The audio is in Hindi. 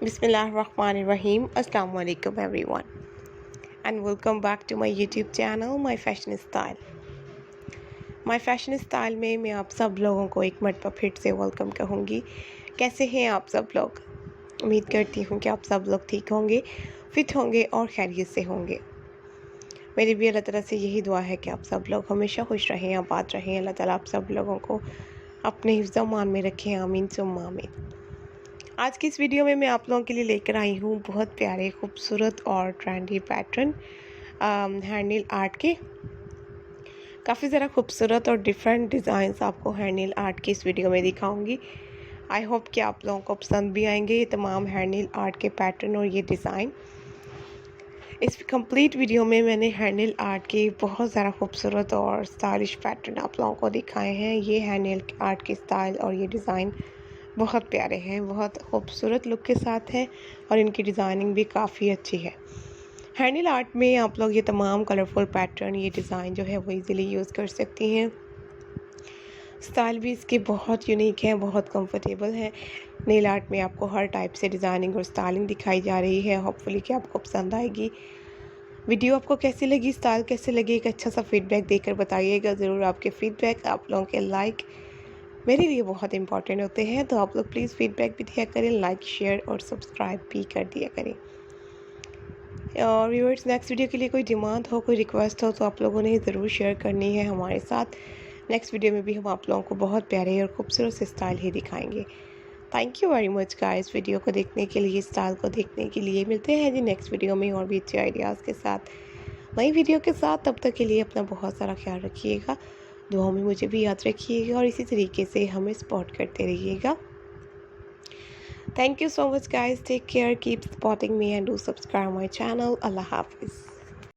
Bismillahirrahmanirrahim. Assalamu alaikum everyone and welcome back to my YouTube channel My Fashion Style. My Fashion Style में मैं आप सब लोगों को एक मरतबा फिर से वेलकम कहूँगी। कैसे हैं आप सब लोग? उम्मीद करती हूँ कि आप सब लोग ठीक होंगे, फिट होंगे और खैरियत से होंगे। मेरी भी अल्लाह ताला से यही दुआ है कि आप सब लोग हमेशा खुश रहें, आबाद रहें। अल्लाह ताला आप सब लोगों को अपने हिफ्ज़ मान में रखें, आमीन सुम्मा आमीन। आज की इस वीडियो में मैं आप लोगों के लिए लेकर आई हूँ बहुत प्यारे खूबसूरत और ट्रेंडी पैटर्न हैंड नील आर्ट के। काफ़ी ज़रा खूबसूरत और डिफरेंट डिज़ाइंस आपको हैंड नील आर्ट की इस वीडियो में दिखाऊंगी। आई होप कि आप लोगों को पसंद भी आएंगे ये तमाम हैंड नील आर्ट के पैटर्न और ये डिज़ाइन। इस कंप्लीट वीडियो में मैंने हैंड नील आर्ट के बहुत ज़्यादा खूबसूरत और स्टाइलिश पैटर्न आप लोगों को दिखाए हैं। ये हैंड नील आर्ट के स्टाइल और ये डिज़ाइन बहुत प्यारे हैं, बहुत खूबसूरत लुक के साथ हैं और इनकी डिज़ाइनिंग भी काफ़ी अच्छी है। हैंड नील आर्ट में आप लोग ये तमाम कलरफुल पैटर्न, ये डिज़ाइन जो है वो इजीली यूज़ कर सकती हैं। स्टाइल भी इसके बहुत यूनिक है, बहुत कंफर्टेबल है। नील आर्ट में आपको हर टाइप से डिज़ाइनिंग और स्टाइलिंग दिखाई जा रही है। होपफुली कि आपको पसंद आएगी। वीडियो आपको कैसी लगी, स्टाइल कैसे लगी, एक अच्छा सा फीडबैक देकर बताइएगा ज़रूर। आपके फीडबैक, आप लोगों के लाइक मेरे लिए बहुत इंपॉर्टेंट होते हैं, तो आप लोग प्लीज़ फीडबैक भी दिया करें, लाइक शेयर और सब्सक्राइब भी कर दिया करें। और व्यूअर्स, नेक्स्ट वीडियो के लिए कोई डिमांड हो, कोई रिक्वेस्ट हो तो आप लोगों ने ज़रूर शेयर करनी है हमारे साथ। नेक्स्ट वीडियो में भी हम आप लोगों को बहुत प्यारे और खूबसूरत से स्टाइल ही दिखाएंगे। Thank you very much guys video को देखने के लिए, स्टाइल को देखने के लिए। मिलते हैं जी नेक्स्ट वीडियो में और भी अच्छे आइडियाज़ के साथ, नई वीडियो के साथ। तब तक के लिए अपना बहुत सारा ख्याल रखिएगा, दुआओं में मुझे भी याद रखिएगा और इसी तरीके से हमें सपोर्ट करते रहिएगा। Thank you so much guys, take care, keep supporting me and do subscribe my channel. Allah हाफिज़।